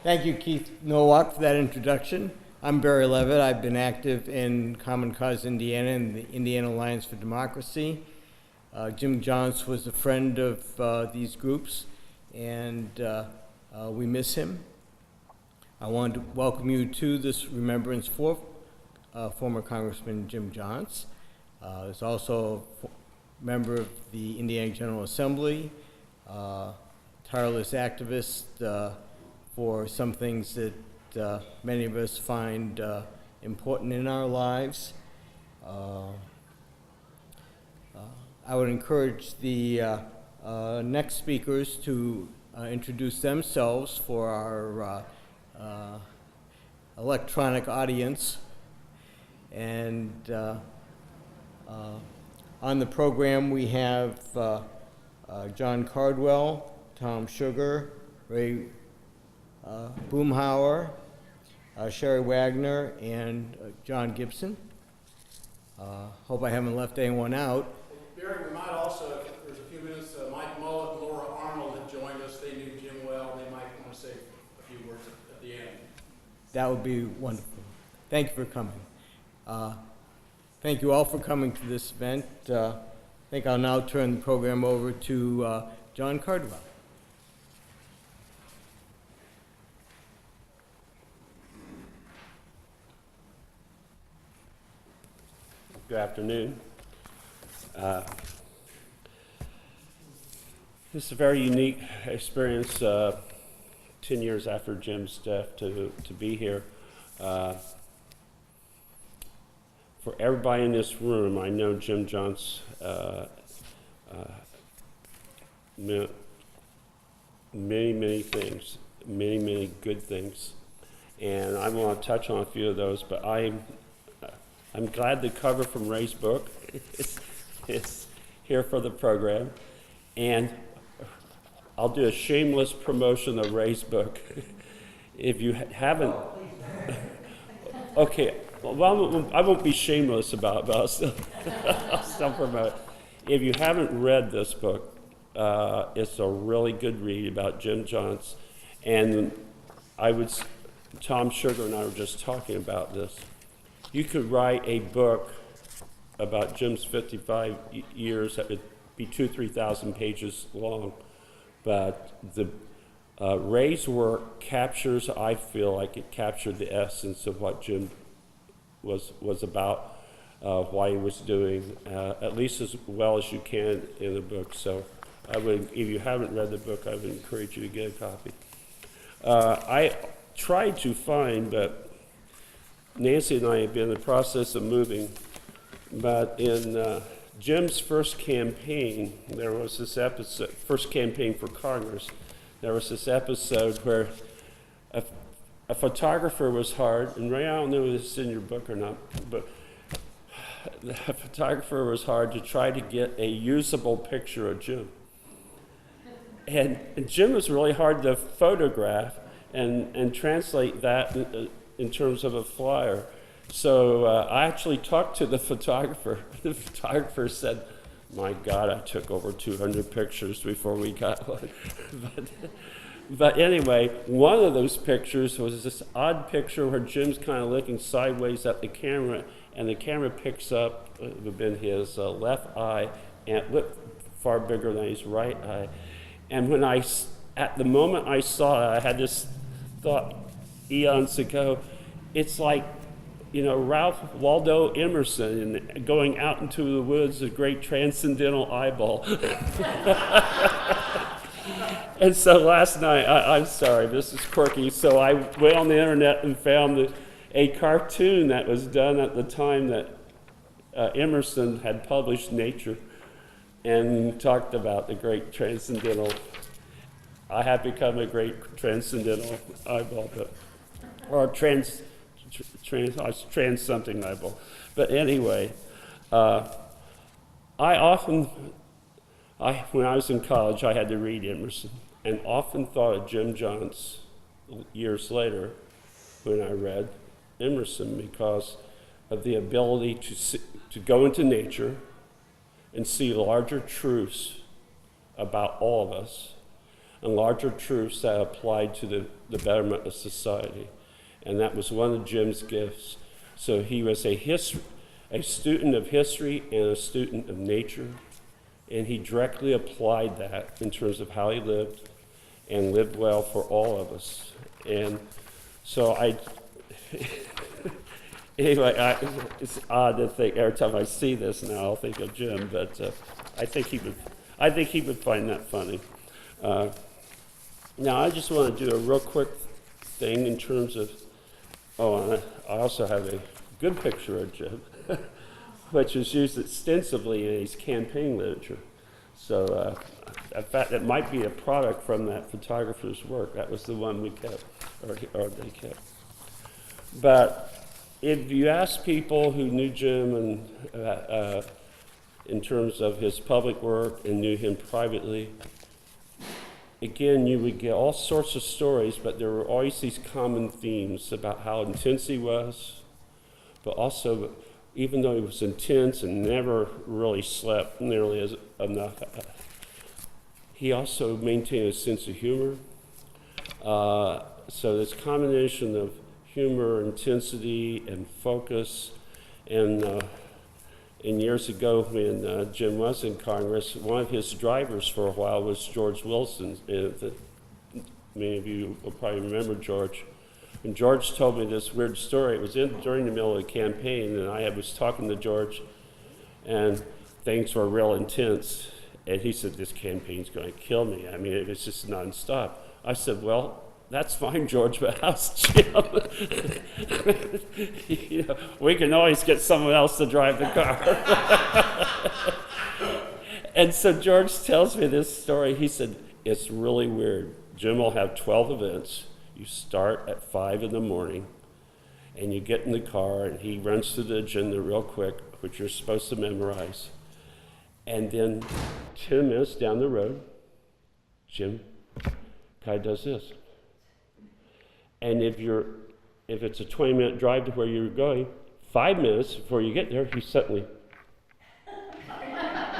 Thank you, Keith Nowak, for that introduction. I'm Barry Levitt. I've been active in Common Cause Indiana and the Indiana Alliance for Democracy. Jim Jontz was a friend of these groups, and we miss him. I want to welcome you to this remembrance for former Congressman Jim Jontz. He's also a member of the Indiana General Assembly, tireless activist for some things that many of us find important in our lives. I would encourage the next speakers to introduce themselves for our electronic audience. And on the program we have John Cardwell, Tom Sugar, Ray Boomhauer, Sherry Wagner, and John Gibson. Hope I haven't left anyone out. Barry, we might also, if there's a few minutes, Mike Mullet and Laura Arnold have joined us. They knew Jim well. They might want to say a few words at the end. That would be wonderful. Thank you for coming. Thank you all for coming to this event. I think I'll now turn the program over to John Cardwell. Good afternoon. This is a very unique experience 10 years after Jim's death to be here. For everybody in this room, I know Jim Jontz meant many things, many good things. And I want to touch on a few of those, but I'm glad the cover from Ray's book is here for the program. And I'll do a shameless promotion of Ray's book. If you haven't, okay, well, I won't be shameless about it, but I'll still promote it. If you haven't read this book, it's a really good read about Jim Jontz. And Tom Sugar and I were just talking about this. You could write a book about Jim's 55 years that would be 2,000-3,000 pages long, but the Ray's work captures, I feel like it captured the essence of what Jim was about, why he was doing, at least as well as you can in the book. So if you haven't read the book, I would encourage you to get a copy. I tried to find, but Nancy and I have been in the process of moving, but in Jim's first campaign, there was this episode, first campaign for Congress, there was this episode where a photographer was hired, and Ray, I don't know if this is in your book or not, but the photographer was hired to try to get a usable picture of Jim. And Jim was really hard to photograph and translate that in terms of a flyer. So I actually talked to the photographer. The photographer said, "My God, I took over 200 pictures before we got one." But anyway, one of those pictures was this odd picture where Jim's kind of looking sideways at the camera, and the camera picks up within his left eye, and it looked far bigger than his right eye. And at the moment I saw it, I had this thought eons ago, it's like, Ralph Waldo Emerson going out into the woods, a great transcendental eyeball. And so last night, I'm sorry, this is quirky, so I went on the internet and found a cartoon that was done at the time that Emerson had published Nature and talked about the great transcendental. I have become a great transcendental eyeball, or trans something eyeball. But anyway, when I was in college, I had to read Emerson, and often thought of Jim Jontz years later when I read Emerson, because of the ability to go into nature and see larger truths about all of us, and larger truths that applied to the betterment of society. And that was one of Jim's gifts. So he was a student of history and a student of nature, and he directly applied that in terms of how he lived and lived well for all of us. And so anyway, it's odd to think every time I see this now, I'll think of Jim, but I think he would find that funny. Now, I just want to do a real quick thing in terms of, and I also have a good picture of Jim, which is used extensively in his campaign literature. So, in fact, it might be a product from that photographer's work. That was the one we kept, or they kept. But if you ask people who knew Jim and in terms of his public work and knew him privately, again, you would get all sorts of stories, but there were always these common themes about how intense he was, but also, even though he was intense and never really slept nearly enough, he also maintained a sense of humor. So this combination of humor, intensity, and focus, and years ago when Jim was in Congress, one of his drivers for a while was George Wilson. Many of you will probably remember George. And George told me this weird story. It was during the middle of the campaign, and I was talking to George, and things were real intense. And he said, "This campaign's going to kill me. I mean, it was just nonstop." I said, "Well, that's fine, George, but how's Jim?" We can always get someone else to drive the car. And so George tells me this story. He said, "It's really weird. Jim will have 12 events. You start at 5 in the morning, and you get in the car, and he runs through the agenda real quick, which you're supposed to memorize. And then 10 minutes down the road, Jim kind of does this. And if it's a 20-minute drive to where you're going, 5 minutes before you get there, he suddenly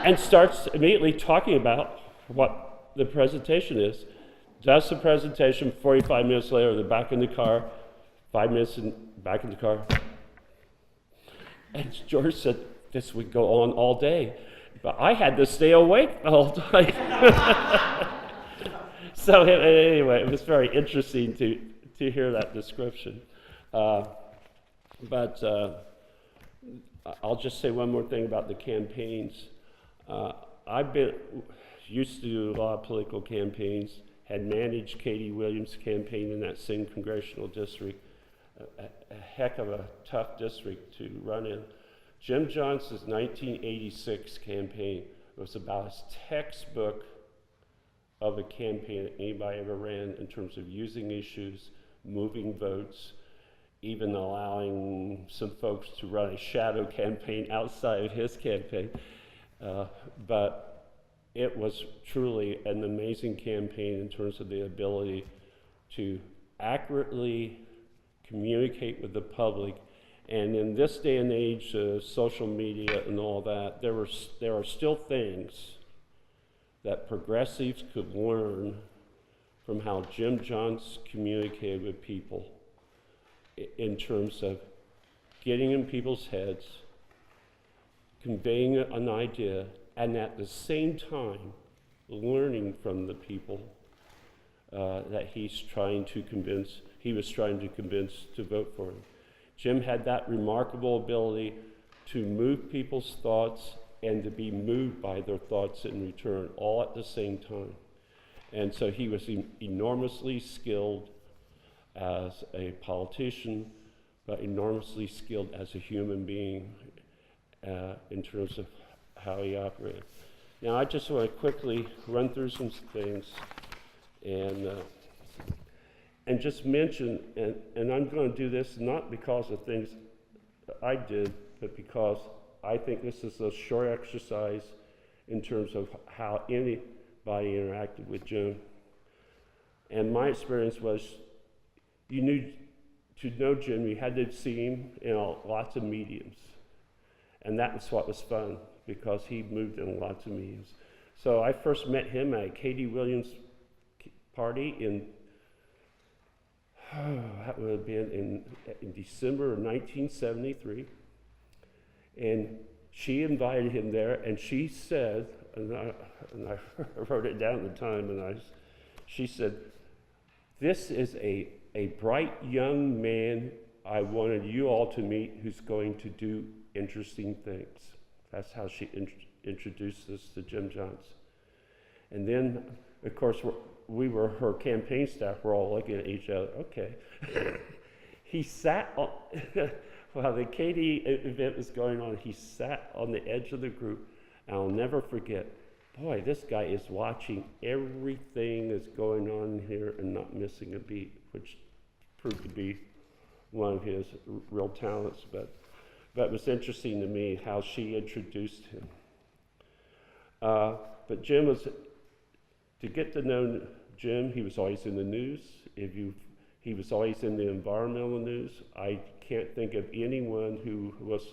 and starts immediately talking about what the presentation is. Does the presentation, 45 minutes later, they're back in the car, 5 minutes back in the car. And George said, this would go on all day, but I had to stay awake the whole time. So anyway, it was very interesting to hear that description. But I'll just say one more thing about the campaigns. I've been used to do a lot of political campaigns, had managed Katie Williams' campaign in that same congressional district, a heck of a tough district to run in. Jim Jontz's 1986 campaign was about as textbook of a campaign that anybody ever ran in terms of using issues, moving votes, even allowing some folks to run a shadow campaign outside of his campaign. But it was truly an amazing campaign in terms of the ability to accurately communicate with the public. And in this day and age, social media and all that, there are still things that progressives could learn from how Jim Jontz communicated with people in terms of getting in people's heads, conveying an idea, and at the same time learning from the people that he was trying to convince to vote for him. Jim had that remarkable ability to move people's thoughts and to be moved by their thoughts in return, all at the same time. And so he was enormously skilled as a politician, but enormously skilled as a human being in terms of how he operated. Now, I just want to quickly run through some things and just mention, and I'm going to do this not because of things that I did, but because I think this is a short exercise in terms of how anybody interacted with Jim. And my experience was, to know Jim, you had to see him in lots of mediums. And that was what was fun, because he moved in lots of mediums. So I first met him at a Katie Williams party that would have been in December of 1973. And she invited him there, and she said, and I wrote it down at the time, and she said, "This is a bright young man I wanted you all to meet who's going to do interesting things." That's how she introduced us to Jim Jontz. And then, of course, her campaign staff were all looking at each other. Okay. He sat on, while the KD event was going on, he sat on the edge of the group. And I'll never forget, boy, this guy is watching everything that's going on here and not missing a beat, which proved to be one of his real talents. But it was interesting to me how she introduced him. But Jim was, to get to know Jim, he was always in the news. He was always in the environmental news. I can't think of anyone who was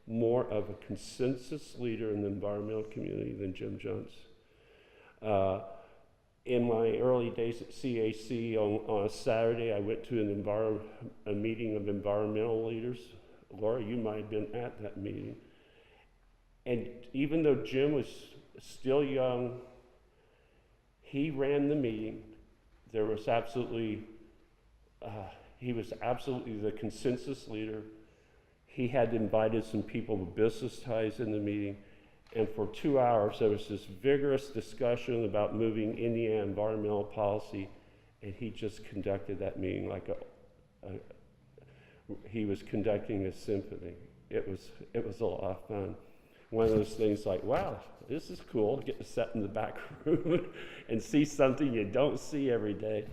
more of a consensus leader in the environmental community than Jim Jontz. In my early days at CAC, on a Saturday, I went to a meeting of environmental leaders. Laura, you might have been at that meeting. And even though Jim was still young, he ran the meeting. There was he was absolutely the consensus leader. He had invited some people with business ties in the meeting. And for 2 hours, there was this vigorous discussion about moving Indiana environmental policy. And he just conducted that meeting like he was conducting a symphony. It was a lot of fun. One of those things like, wow, this is cool, to get to sit in the back room and see something you don't see every day.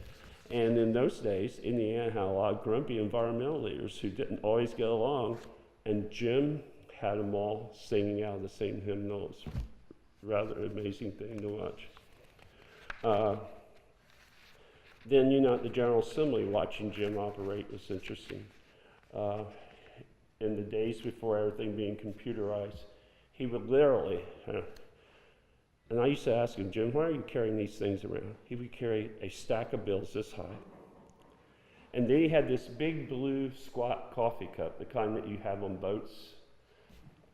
And in those days, Indiana had a lot of grumpy environmental leaders who didn't always get along, and Jim had them all singing out the same hymnal. It's a rather amazing thing to watch. Then, at the General Assembly, watching Jim operate was interesting. In the days before everything being computerized, he would literally, and I used to ask him, "Jim, why are you carrying these things around?" He would carry a stack of bills this high. And then he had this big blue squat coffee cup, the kind that you have on boats.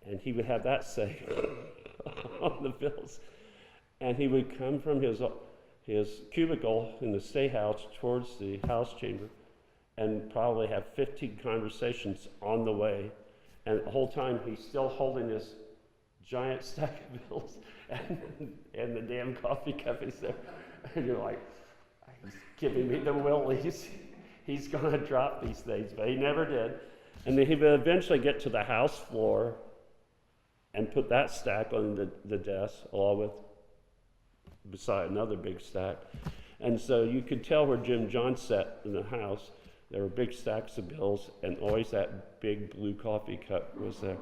And he would have that say on the bills. And he would come from his cubicle in the State House towards the House chamber and probably have 15 conversations on the way. And the whole time he's still holding this giant stack of bills and the damn coffee cup is there. And you're like, he's giving me the willies. He's going to drop these things, but he never did. And then he would eventually get to the House floor and put that stack on the desk along with beside another big stack. And so you could tell where Jim Jontz sat in the House. There were big stacks of bills, and always that big blue coffee cup was there.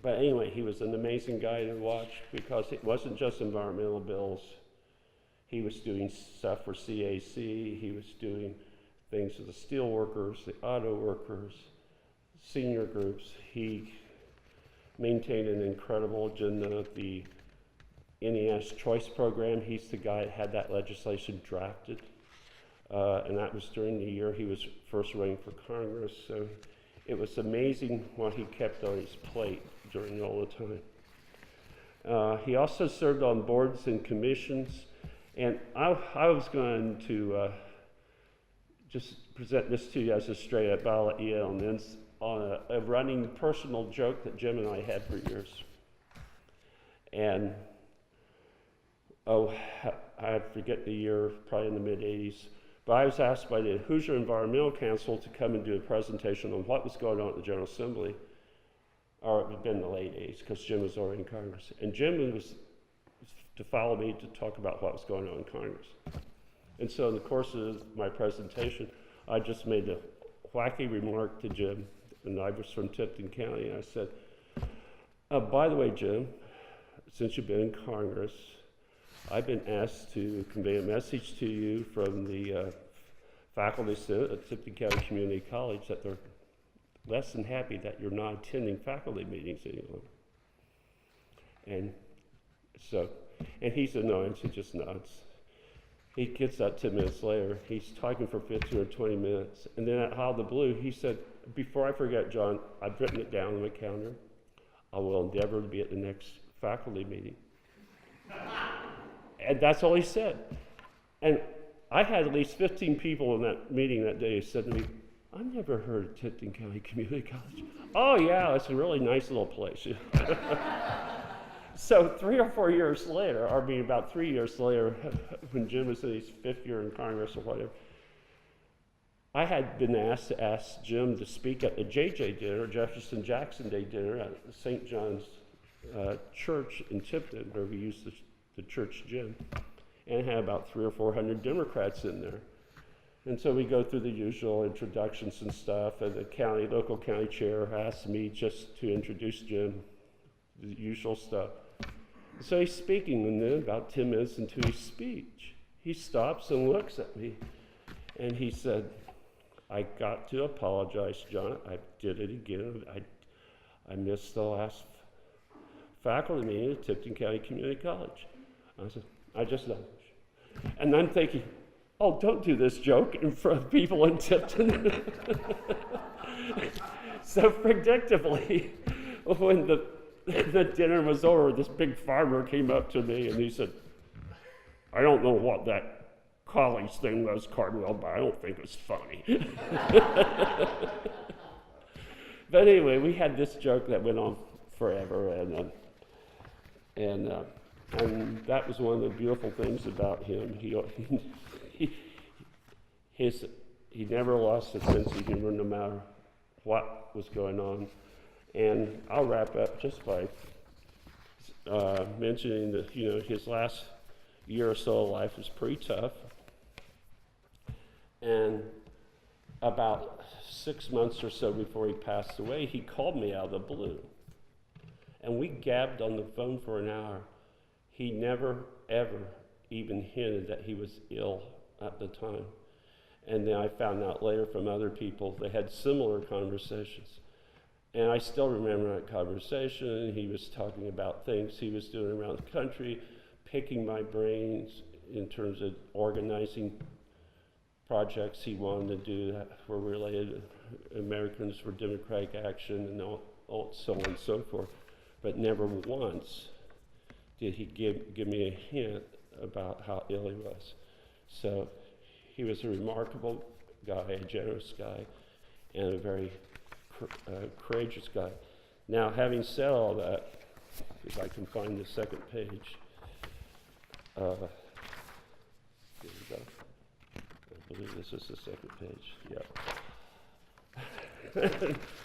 But anyway, he was an amazing guy to watch because it wasn't just environmental bills. He was doing stuff for CAC. He was doing things for the steel workers, the auto workers, senior groups. He maintained an incredible agenda. The NES Choice Program, he's the guy that had that legislation drafted. And that was during the year he was first running for Congress. So it was amazing what he kept on his plate during all the time. He also served on boards and commissions. And I was going to just present this to you as a straight up ballot on this, on a running personal joke that Jim and I had for years. And I forget the year, probably in the mid-'80s, but I was asked by the Hoosier Environmental Council to come and do a presentation on what was going on at the General Assembly, or it had been the late 80s, because Jim was already in Congress. And Jim was to follow me to talk about what was going on in Congress. And so in the course of my presentation, I just made a wacky remark to Jim, and I was from Tipton County, and I said, by the way, Jim, since you've been in Congress, I've been asked to convey a message to you from the faculty senate at Tipton County Community College that they're less than happy that you're not attending faculty meetings any longer. And so, and he said, no, and he just nods. He gets out 10 minutes later. He's talking for 15 or 20 minutes. And then out of the blue, he said, before I forget, John, I've written it down on my calendar. I will endeavor to be at the next faculty meeting. And that's all he said. And I had at least 15 people in that meeting that day who said to me, I've never heard of Tipton County Community College. Oh yeah, it's a really nice little place. So 3 or 4 years later, or I mean about 3 years later, when Jim was in his 5th year in Congress or whatever, I had been asked to ask Jim to speak at the JJ dinner, Jefferson Jackson Day dinner at St. John's Church in Tipton, where we used the church gym, and it had about 300 or 400 Democrats in there. And so we go through the usual introductions and stuff, and the local county chair asked me just to introduce Jim, the usual stuff. So he's speaking, and then about 10 minutes into his speech, he stops and looks at me, and he said, I got to apologize, John. I did it again. I missed the last faculty meeting at Tipton County Community College. I said, I just know. And I'm thinking, oh, don't do this joke in front of people in Tipton. So predictably, when the dinner was over, this big farmer came up to me and he said, I don't know what that college thing was, Cardwell, but I don't think it was funny. But anyway, we had this joke that went on forever, and that was one of the beautiful things about him. He never lost a sense of humor, no matter what was going on. And I'll wrap up just by mentioning that his last year or so of life was pretty tough. And about 6 months or so before he passed away, he called me out of the blue. And we gabbed on the phone for an hour. He never, ever even hinted that he was ill at the time. And then I found out later from other people they had similar conversations. And I still remember that conversation. He was talking about things he was doing around the country, picking my brains in terms of organizing projects he wanted to do that were related to Americans for Democratic Action and so on and so forth. But never once did he give me a hint about how ill he was. So he was a remarkable guy, a generous guy, and a very courageous guy. Now, having said all that, if I can find the second page. Here we go. I believe this is the second page. Yeah.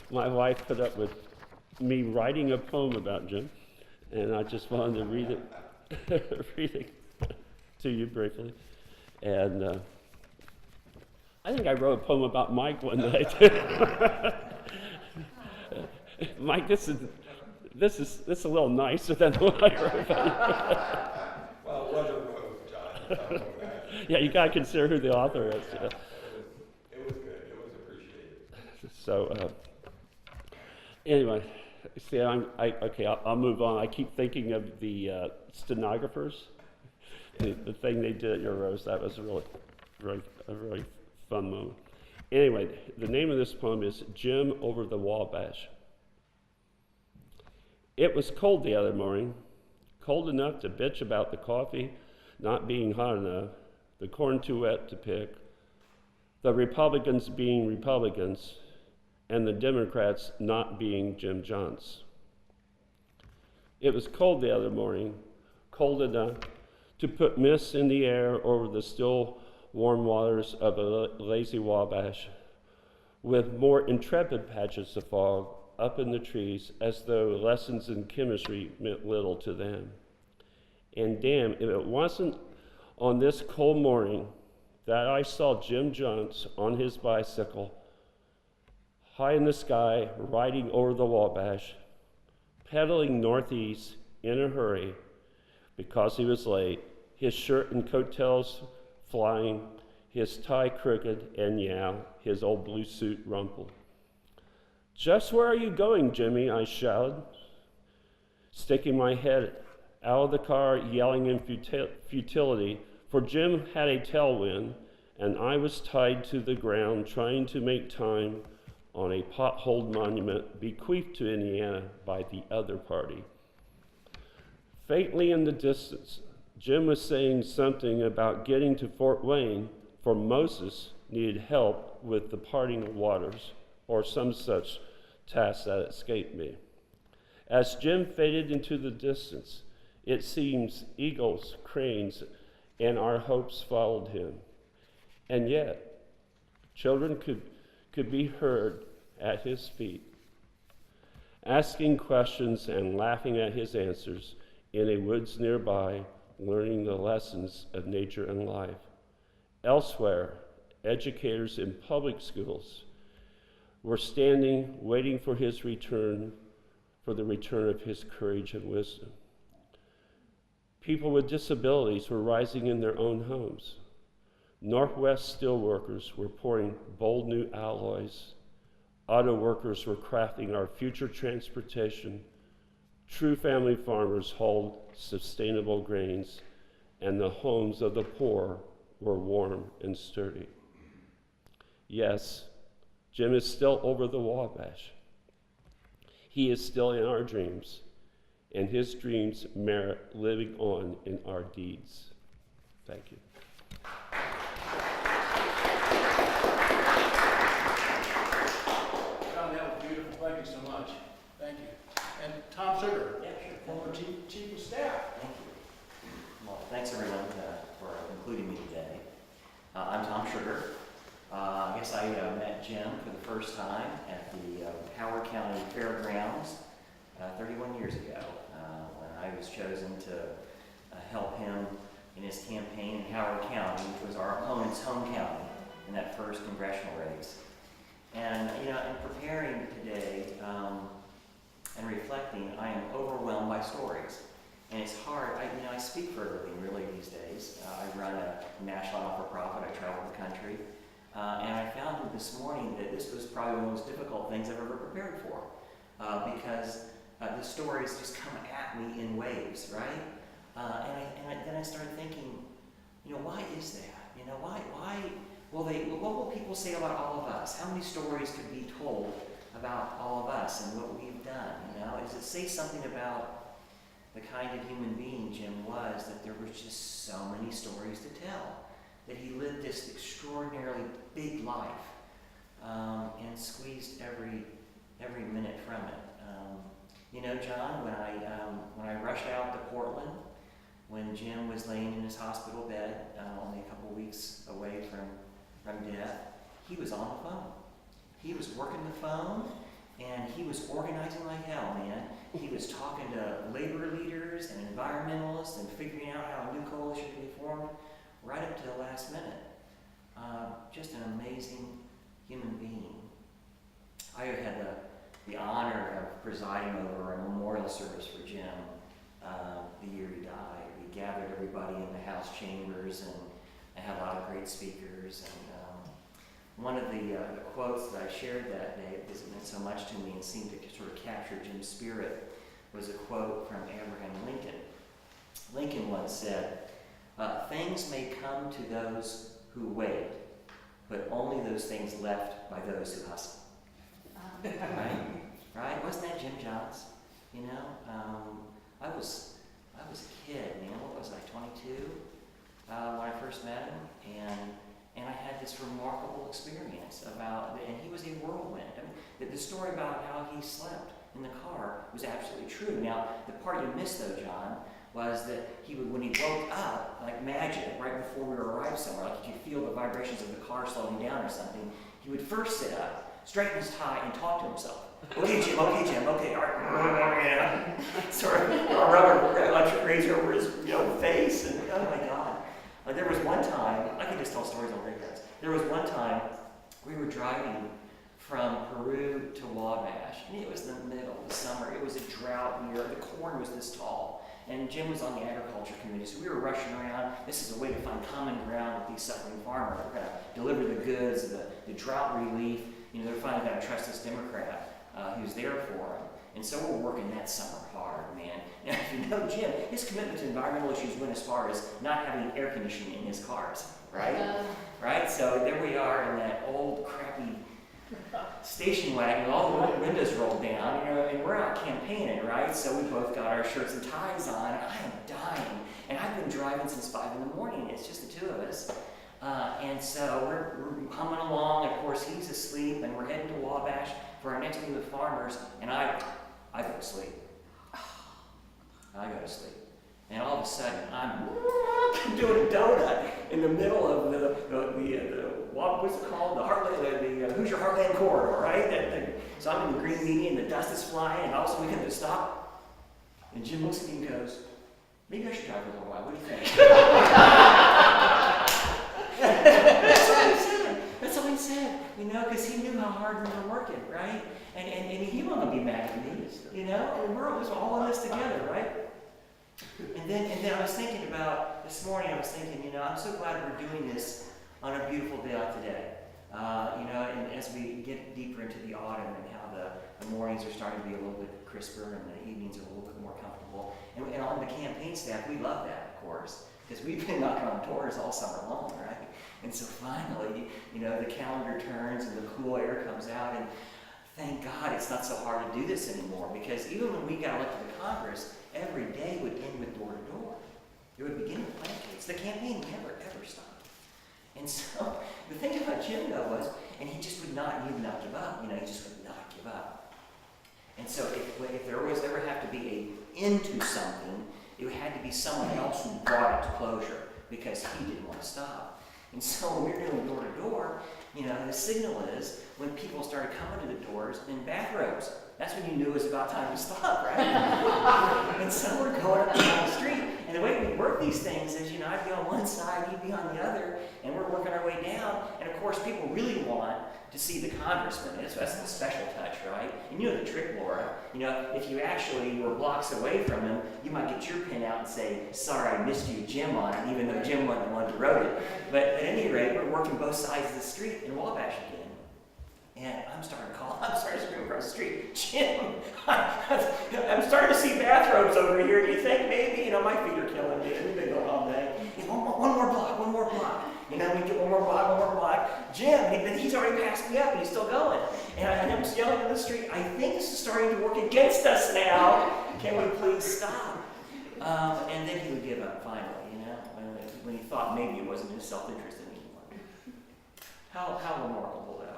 My wife put up with me writing a poem about Jim, and I just wanted to read it to you briefly. And I think I wrote a poem about Mike one night. Mike, this is a little nicer than what I wrote about. Well, it was a poem, John. Yeah, you gotta consider who the author is. Yeah. It was good. It was appreciated. So anyway, see, I'll move on. I keep thinking of the stenographers, the thing they did at your roast. That was a really fun moment. Anyway, the name of this poem is Jim Over the Wabash. It was cold the other morning, cold enough to bitch about the coffee not being hot enough, the corn too wet to pick, the Republicans being Republicans, and the Democrats not being Jim Jontz. It was cold the other morning, cold enough to put mist in the air over the still warm waters of a lazy Wabash, with more intrepid patches of fog up in the trees as though lessons in chemistry meant little to them. And damn, if it wasn't on this cold morning that I saw Jim Jontz on his bicycle, high in the sky, riding over the Wabash, pedaling northeast in a hurry because he was late, his shirt and coattails flying, his tie crooked, and his old blue suit rumpled. Just where are you going, Jimmy? I shouted, sticking my head out of the car, yelling in futility For Jim had a tailwind, and I was tied to the ground trying to make time on a potholed monument bequeathed to Indiana by the other party. Faintly in the distance, Jim was saying something about getting to Fort Wayne, for Moses needed help with the parting of waters, or some such task that escaped me. As Jim faded into the distance, it seems eagles, cranes, and our hopes followed him. And yet, children could be heard at his feet, asking questions and laughing at his answers in a woods nearby, learning the lessons of nature and life. Elsewhere, educators in public schools were standing, waiting for his return, for the return of his courage and wisdom. People with disabilities were rising in their own homes. Northwest steelworkers were pouring bold new alloys. Auto workers were crafting our future transportation. True family farmers hauled sustainable grains, and the homes of the poor were warm and sturdy. Yes, Jim is still over the Wabash. He is still in our dreams, and his dreams merit living on in our deeds. Thank you. John, that was beautiful. Thank you so much. Thank you. And Tom Sugar, Yeah, sure. former chief of staff. Thank you. Well, thanks everyone for including me today. I'm Tom Sugar. I guess I met Jim for the first time at the Howard County Fairgrounds 31 years ago when I was chosen to help him in his campaign in Howard County, which was our opponent's home county in that first congressional race. And in preparing today and reflecting, I am overwhelmed by stories. And it's hard. I speak for a living really these days. I run a national not-for-profit. I travel the country. And I found this morning that this was probably one of the most difficult things I've ever prepared for because the stories just come at me in waves, right? Then I started thinking, why is that? Why what will people say about all of us? How many stories could be told about all of us and what we've done? Does it say something about the kind of human being Jim was, that there was just so many stories to tell? That he lived this extraordinarily big life and squeezed every minute from it. John, when I rushed out to Portland, when Jim was laying in his hospital bed, only a couple weeks away from death, he was on the phone. He was working the phone, and he was organizing like hell, man. He was talking to labor leaders and environmentalists and figuring out how a new coalition could be formed right up to the last minute. Just an amazing human being. I had the honor of presiding over a memorial service for Jim the year he died. We gathered everybody in the House chambers and had a lot of great speakers. And one of the quotes that I shared that day, because it meant so much to me and seemed to sort of capture Jim's spirit, was a quote from Abraham Lincoln. Lincoln once said, "Things may come to those who wait, but only those things left by those who hustle." Right? Wasn't that Jim Jontz? I was a kid, what was I, 22? When I first met him, and I had this remarkable experience and he was a whirlwind. The story about how he slept in the car was absolutely true. Now, the part you missed though, John, was that he would, when he woke up, like magic, right before we arrived somewhere, like you could feel the vibrations of the car slowing down or something, he would first sit up, straighten his tie, and talk to himself. Okay, Jim, okay, all right. Sort of rubber electric razor over his face, and oh my God. There was one time, I can just tell stories on radio guys. There was one time we were driving from Peru to Wabash, and it was the middle of the summer. It was a drought year. The corn was this tall, and Jim was on the agriculture committee, so we were rushing around. This is a way to find common ground with these suffering farmers. We're going to deliver the goods, the drought relief. They're finally going to trust this Democrat who's there for them. And so we're working that summer hard, man. Now, if you know Jim, his commitment to environmental issues went as far as not having air conditioning in his cars, right? Right? So there we are in that old, crappy station wagon with all the windows rolled down, and we're out campaigning, right? So we both got our shirts and ties on, and I am dying. And I've been driving since 5 in the morning. It's just the two of us. And so we're humming along. Of course, he's asleep, and we're heading to Wabash for our next meeting with farmers, and I go to sleep. I go to sleep. And all of a sudden, I'm doing a donut in the middle of the what's it called? The Heartland, the Hoosier Heartland Corridor, right? So I'm in the green median, and the dust is flying, and all of a sudden we come to a stop. And Jim looks at me and goes, maybe I should drive a little while. What do you think? That's all he said, because he knew how hard we were working, right? And he wasn't going to be mad at me, and we're all in this together, right? And then I was thinking about, this morning I was thinking, I'm so glad we're doing this on a beautiful day like today. And as we get deeper into the autumn and how the mornings are starting to be a little bit crisper and the evenings are a little bit more comfortable. And on the campaign staff, we love that, of course, because we've been knocking on doors all summer long, right? And so finally, the calendar turns and the cool air comes out, and thank God it's not so hard to do this anymore, because even when we got elected to Congress, every day would end with door to door. It would begin with pancakes. The campaign never, ever stopped. And so the thing about Jim, though, was, and he just would not give up. He just would not give up. And so if there was ever have to be a into something, it had to be someone else who brought it to closure, because he didn't want to stop. And so when we were doing door to door, the signal is when people started coming to the doors in bathrobes. That's when you knew it was about time to stop, right? And so we're going up and down the street. And the way we work these things is, I'd be on one side, he'd be on the other, and we're working our way down. And of course, people really want to see the congressman. That's the special touch, right? And you know the trick, Laura. If you actually were blocks away from him, you might get your pen out and say, sorry, I missed you, Jim, on it, even though Jim wasn't the one who wrote it. But at any rate, we're working both sides of the street in Wabash again. And I'm starting to scream across the street, Jim, I'm starting to see bathrobes over here. Do you think maybe, my feet are killing me. We've been going all day. One more block. We get one more block. Jim, he's already passed me up and he's still going. And I'm just yelling in the street, I think this is starting to work against us now. Can we please stop? And then he would give up finally, when he thought maybe it wasn't his self-interest anymore. How remarkable, though.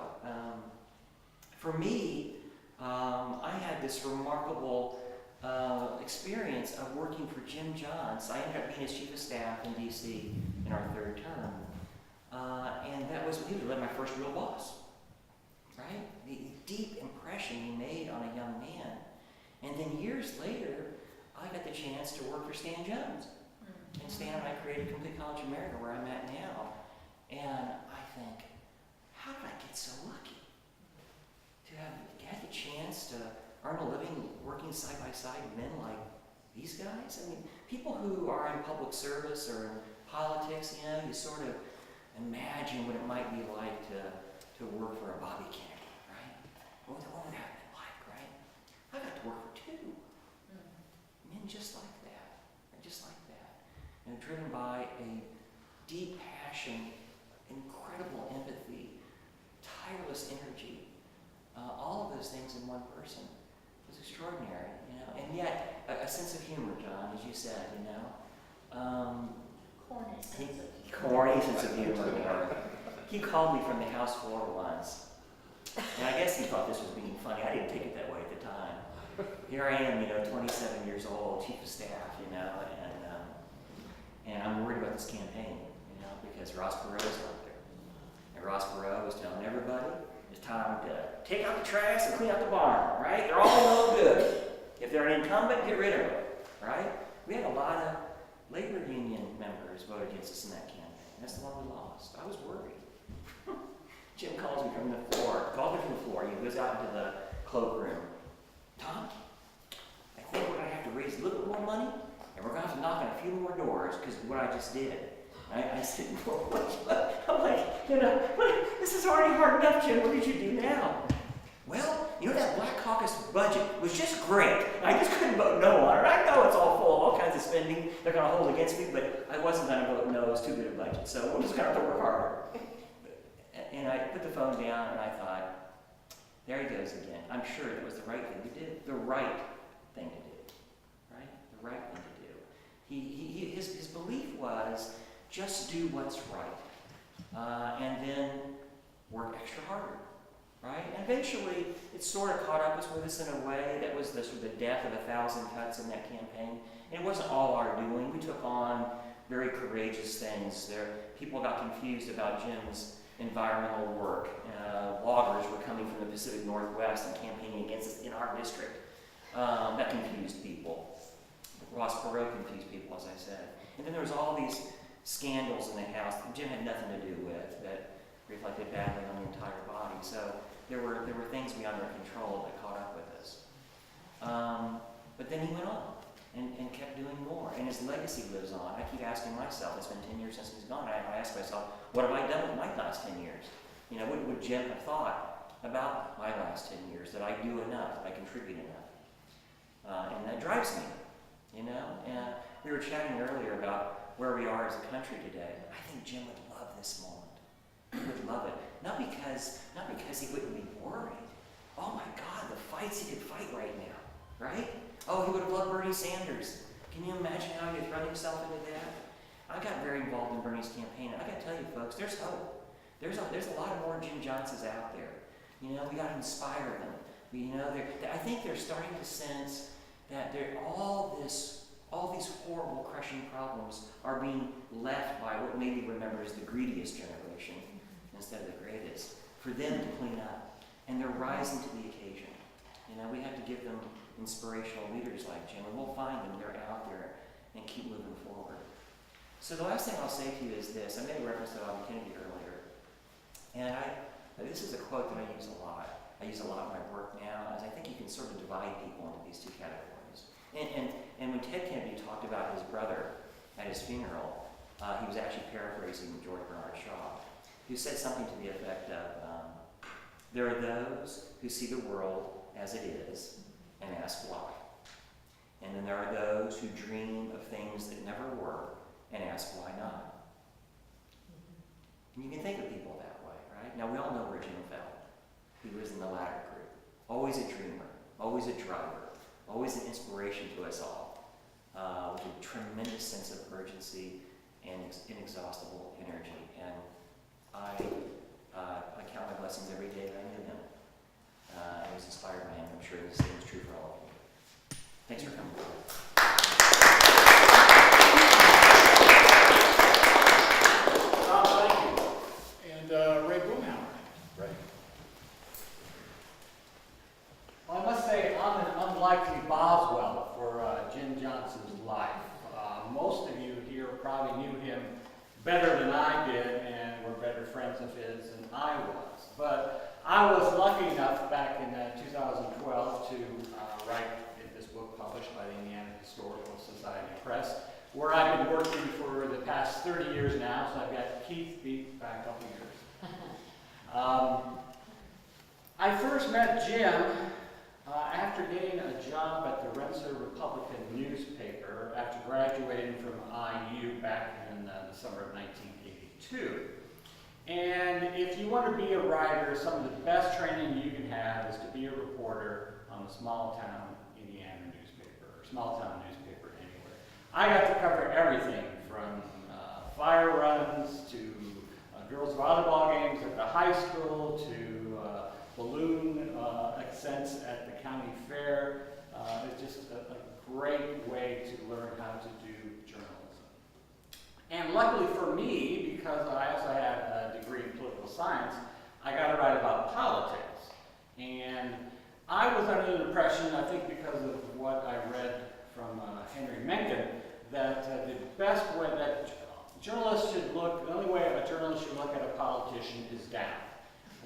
For me, I had this remarkable experience of working for Jim Jontz. I ended up being his chief of staff in D.C. in our third term. And that was, he was my first real boss, right? The deep impression he made on a young man. And then years later, I got the chance to work for Stan Jones. And Stan and I created Complete College America, where I'm at now. And I think, how did I get so lucky to have had the chance to earn a living working side by side with men like these guys? I mean, people who are in public service or in politics, you sort of imagine what it might be like to work for a Bobby Kennedy, right? What would that have been like, right? I got to work for two men just like that, driven by a deep passion, incredible empathy, tireless energy, all of those things in one person. It was extraordinary, and yet a sense of humor, John, as you said, corny sense of humor. He called me from the House floor once, and I guess he thought this was being funny. I didn't take it that way at the time. Here I am, 27 years old, chief of staff, and I'm worried about this campaign, because Ross Perot's out there. And Ross Perot was telling everybody, it's time to take out the trash and clean out the barn, right? They're all no good. If they're an incumbent, get rid of them, right? We had a lot of labor union members vote against us in that campaign. That's the one we lost. I was worried. Jim calls me from the floor. He goes out into the cloakroom. Tom, I think we're going to have to raise a little bit more money, and we're going to have to knock on a few more doors because of what I just did. I said, I'm like, this is already hard enough, Jim. What did you do now? well, you know, that Black Caucus budget was just great. I just couldn't vote no on it. I know it's all full of all kinds of spending they're going to hold against me, but I wasn't going to vote no. It was too good a budget, so we're just going to have to work harder. And I put the phone down and I thought, there he goes again. I'm sure it was the right thing to do. The right thing to do. Right? The right thing to do. His belief was just do what's right. And then work extra harder. Right? And eventually, it sort of caught up with us in a way that was the sort of the death of 1,000 cuts in that campaign. And it wasn't all our doing. We took on very courageous things. People got confused about Jim's environmental work. Loggers were coming from the Pacific Northwest and campaigning against us in our district. That confused people. Ross Perot confused people, as I said. And then there was all these scandals in the House that Jim had nothing to do with that reflected badly on the entire body. So there were things beyond our control that caught up with us. But then he went on and kept doing more. And his legacy lives on. I keep asking myself, it's been 10 years since he's gone, I ask myself, what have I done with my last 10 years? You know, what would Jim have thought about my last 10 years? That I do enough, that I contribute enough? And that drives me, you know? And we were chatting earlier about where we are as a country today. I think Jim would love this moment. He would love it. Not because he wouldn't be worried. Oh my God, the fights he could fight right now, right? Oh, he would have loved Bernie Sanders. Can you imagine how he would run himself into that? I got very involved in Bernie's campaign, and I got to tell you, folks, there's hope. There's a lot more Jim Johntzes out there. You know, we got to inspire them. I think they're starting to sense that all these horrible, crushing problems are being left by what maybe remember as the greediest generation instead of the greatest, for them to clean up. And they're rising to the occasion. You know, we have to give them inspirational leaders like Jim, and we'll find them. They're out there and keep moving forward. So the last thing I'll say to you is this. I made a reference to Bobby Kennedy earlier. And this is a quote that I use a lot. I use a lot in my work now, as I think you can sort of divide people into these two categories. And when Ted Kennedy talked about his brother at his funeral, he was actually paraphrasing George Bernard Shaw, who said something to the effect of, there are those who see the world as it is and ask why. And then there are those who dream of things that never were and ask why not. And you can think of people that way, right? Now, we all know where Jim fell. He was in the latter group. Always a dreamer, always a driver, always an inspiration to us all, with a tremendous sense of urgency and inexhaustible energy. And I count my blessings every day that I knew him. I was inspired by him. I'm sure the same is true for all of you. Thanks for coming. Thank you. And Ray Boomhauer. Right. Well, I must say, I'm an unlikely Boswell for Jim Jontz's life. Most of you here probably knew him better than I did and were better friends of his than I was. But I was lucky enough back in 2012 to write this book published by the Indiana Historical Society Press, where I've been working for the past 30 years now, so I've got Keith beat back a couple years. I first met Jim after getting a job at the Rensselaer Republican newspaper after graduating from IU back in the summer of 1982. And if you want to be a writer, some of the best training you can have is to be a reporter on a small town Indiana newspaper, or small town newspaper anywhere. I got to cover everything from fire runs to girls' volleyball games at the high school to balloon ascents at the county fair. It's just a great way to learn how to do journalism. And luckily for me, because I also had a degree in political science, I got to write about politics. And I was under the impression, I think because of what I read from Henry Mencken, that the best way that journalists should look, the only way a journalist should look at a politician is down.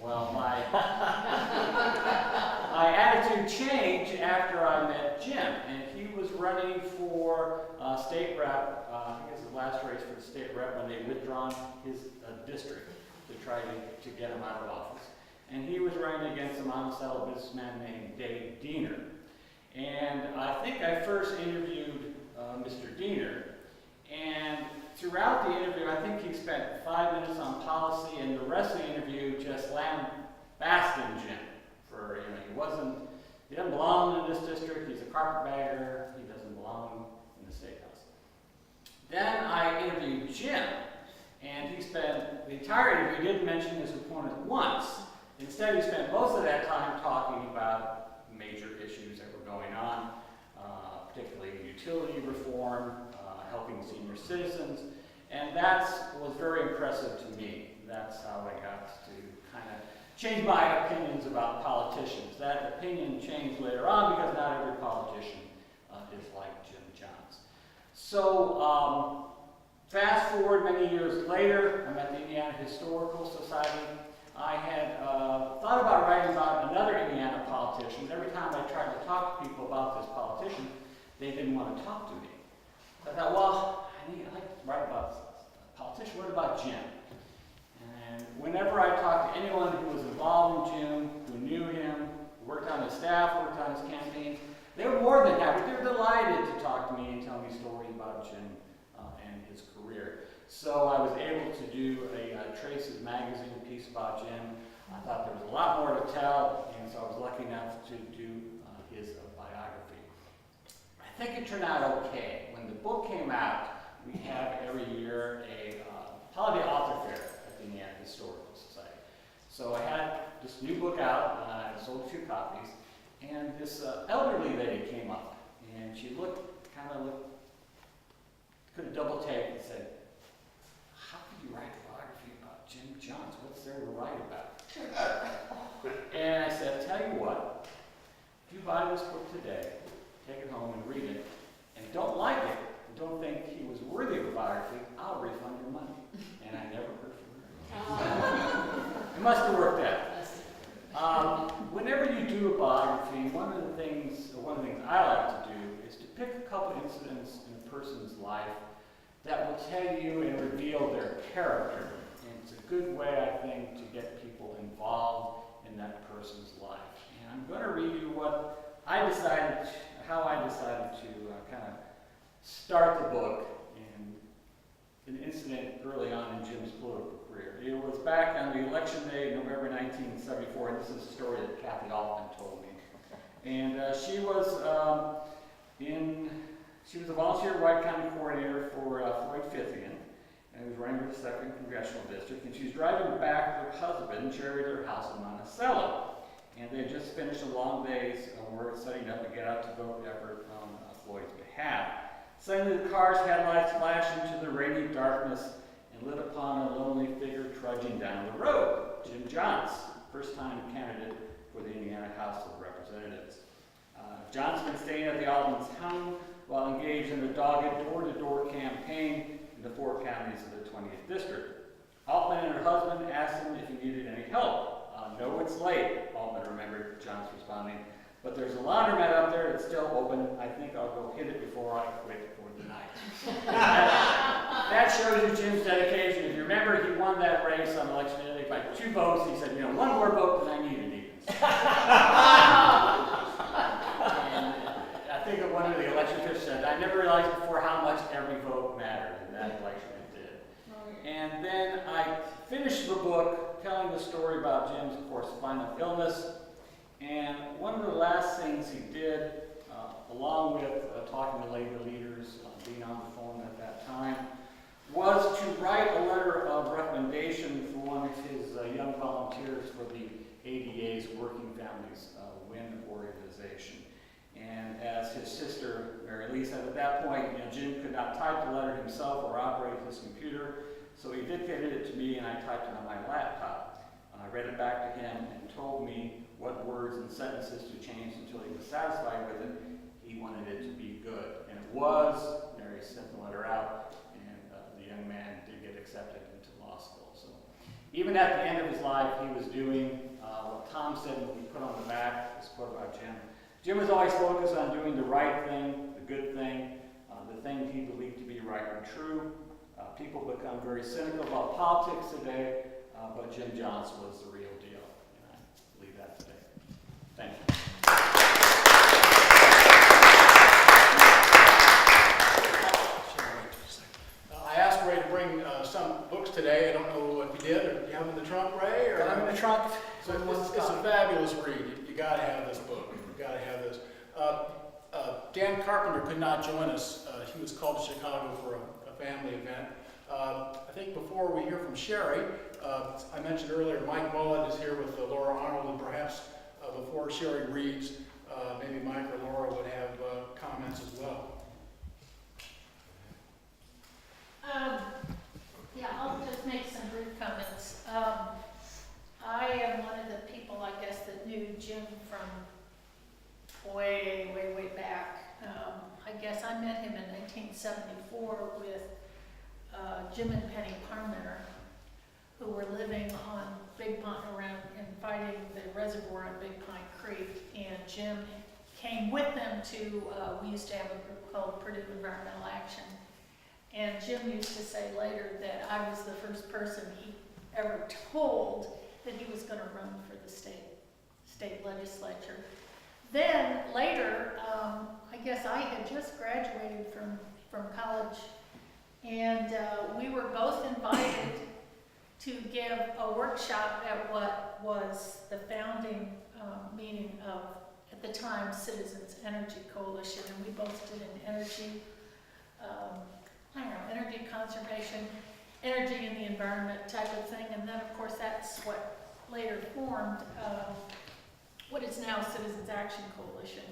Well, my attitude changed after I met Jim, and he was running for state rep. I think it was his last race for the state rep when they withdrawn his district to try to get him out of office. and he was running against a Monticello businessman named Dave Diener. And I think I first interviewed Mr. Diener, and throughout the interview, I think he spent 5 minutes on policy, and the rest of the interview just lambasting Jim for, he doesn't belong in this district, he's a carpetbagger, he doesn't belong in the State House. Then I interviewed Jim, and he spent the entire interview, he didn't mention his opponent once. Instead, he spent most of that time talking about major issues that were going on, particularly utility reform, helping senior citizens, and that was very impressive to me. That's how I got to kind of change my opinions about politicians. That opinion changed later on because not every politician is like Jim Jontz. So fast forward many years later, I'm at the Indiana Historical Society. I had thought about writing about another Indiana politician. Every time I tried to talk to people about this politician, they didn't want to talk to me. So I thought, well, I'd like to write about a politician. What about Jim? And whenever I talked to anyone who was involved in Jim, who knew him, worked on his staff, worked on his campaigns, they were more than happy. They were delighted to talk to me and tell me stories about Jim and his career. So I was able to do a Traces magazine piece about Jim. I thought there was a lot more to tell, and so I was lucky enough to do his biography. I think it turned out okay. When the book came out, we have every year a holiday author fair at the Indiana Historical Society. So I had this new book out, I sold a few copies, and this elderly lady came up, and she could have double take and said, "How could you write a biography about Jim Jontz? What's there to write about?" And I said, "Tell you what, if you buy this book today, take it home and read it, and don't like it, and don't think he was worthy of a biography, I'll refund your money." And I never heard from her. It must have worked out. Whenever you do a biography, one of the things I like to do is to pick a couple incidents in a person's life that will tell you and reveal their character. And it's a good way, I think, to get people involved in that person's life. And I'm going to read you how I decided to kind of start the book in an incident early on in Jim's political career. It was back on the election day, November 1974, and this is a story that Kathy Altman told me. And she was a volunteer White County coordinator for Floyd Fithian, and was running for the 2nd Congressional District, and she was driving back with her husband, Cherry, to her house in Monticello. And they had just finished a long day's work setting up a get-out-to-vote effort on Floyd's behalf. Suddenly the car's headlights flashed into the rainy darkness and lit upon a lonely figure trudging down the road, Jim Jontz, first-time candidate for the Indiana House of Representatives. Jontz had been staying at the Altman's home while engaged in a dogged door-to-door campaign in the 4 counties of the 20th District. Altman and her husband asked him if he needed any help. "No, it's late," Altman remembered Jontz responding, "but there's a laundromat up there that's still open. I think I'll go hit it before I quit for the night." That shows you Jim's dedication. If you remember, he won that race on election day by 2 votes. He said, "One more vote than I needed even." And I think of one of the election officials said, "I never realized before how much every vote mattered," and that election it did. And then I finished the book telling the story about Jim's, of course, final illness. And one of the last things he did, along with talking to labor leaders, being on the phone at that time, was to write a letter of recommendation for one of his young volunteers for the ADA's Working Families WIN organization. And as his sister, Mary Lee, said at that point, Jim could not type the letter himself or operate his computer, so he dictated it to me and I typed it on my laptop. I read it back to him and told me what words and sentences to change until he was satisfied with it. He wanted it to be good. And it was. Mary sent the letter out, and the young man did get accepted into law school. So even at the end of his life, he was doing what Tom said when we put on the back, this quote about Jim. Jim was always focused on doing the right thing, the good thing, the thing he believed to be right and true. People become very cynical about politics today, but Jim Jontz was the real deal. And Do you have them in the trunk, Ray? Or? Got 'em in the trunk. So it's a fabulous read. You got to have this book. You got to have this. Dan Carpenter could not join us. He was called to Chicago for a family event. I think before we hear from Sherry, I mentioned earlier Mike Mullet is here with Laura Arnold, and perhaps before Sherry reads, maybe Mike or Laura would have comments as well. Yeah, I'll just make some brief comments. I am one of the people, I guess, that knew Jim from way back. I guess I met him in 1974 with Jim and Penny Parmenter, who were living on Big Pine around and fighting the reservoir on Big Pine Creek. And Jim came with them to, we used to have a group called Purdue Environmental Action. And Jim used to say later that I was the first person he ever told that he was going to run for the state legislature. Then later, I guess I had just graduated from college, and we were both invited to give a workshop at what was the founding meeting of, at the time, Citizens Energy Coalition, and we both did an energy, energy conservation, energy in the environment type of thing, and then of course that's what later formed what is now Citizens Action Coalition.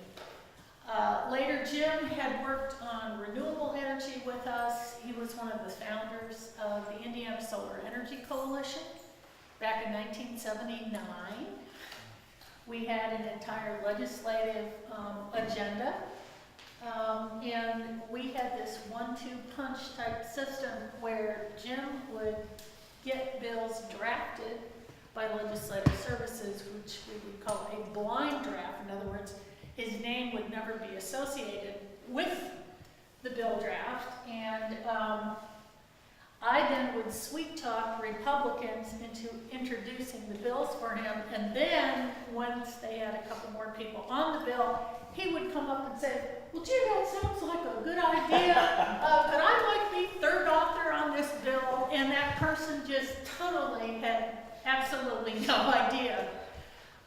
Later, Jim had worked on renewable energy with us. He was one of the founders of the Indiana Solar Energy Coalition back in 1979. We had an entire legislative agenda, and we had this 1-2 punch type system where Jim would get bills drafted by Legislative Services, which we would call a blind draft. In other words, his name would never be associated with the bill draft, and I then would sweet talk Republicans into introducing the bills for him, and then once they had a couple more people on the bill, he would come up and say, well, gee, that sounds like a good idea. Could I like be third author on this bill? And that person just totally had absolutely no idea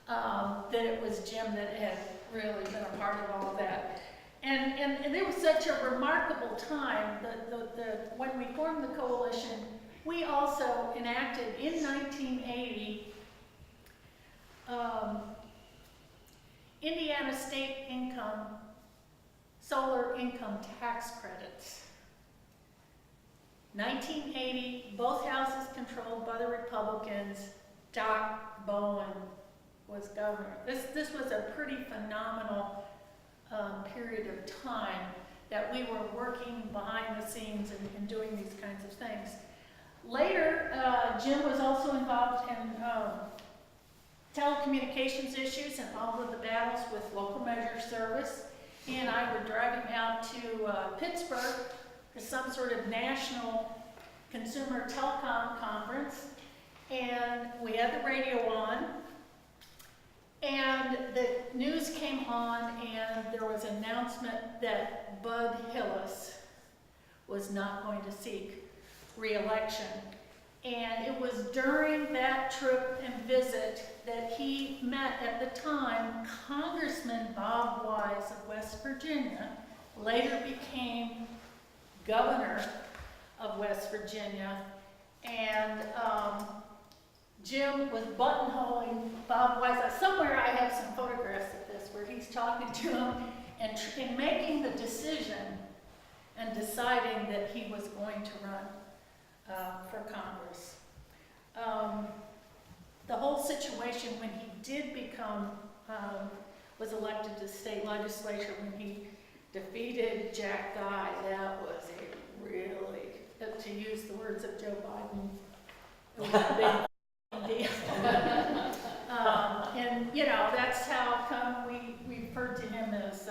that it was Jim that had really been a part of all of that. And it was such a remarkable time. When we formed the coalition, we also enacted in 1980 Indiana state income, solar income tax credits. 1980, both houses controlled by the Republicans. Doc Bowen was governor. This was a pretty phenomenal period of time that we were working behind the scenes and doing these kinds of things. Later, Jim was also involved in telecommunications issues and all of the battles with local measure service. He and I would drive him out to Pittsburgh for some sort of national consumer telecom conference, and we had the radio on, and the news came on, and there was an announcement that Bud Hillis was not going to seek re-election. And it was during that trip and visit that he met, at the time, Congressman Bob Wise of West Virginia, later became governor of West Virginia, and Jim was buttonholing Bob Wise. Somewhere I have some photographs of this where he's talking to him and making the decision and deciding that he was going to run for Congress. The whole situation when he did become, was elected to state legislature, when he defeated Jack Guy, that was a really, to use the words of Joe Biden, it was a big deal. And you know, that's how come we referred to him as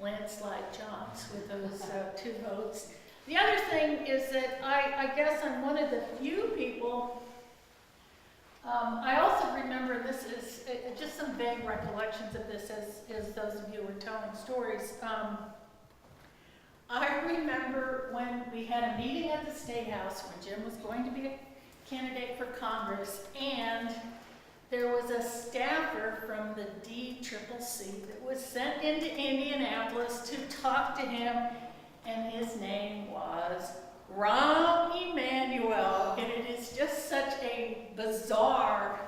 Landslide Jontz with those 2 votes. The other thing is that I guess I'm one of the few people, I also remember, this is just some vague recollections of this as those of you were telling stories. I remember when we had a meeting at the State House when Jim was going to be candidate for Congress, and there was a staffer from the DCCC that was sent into Indianapolis to talk to him, and his name was Rahm Emanuel. And it is just such a bizarre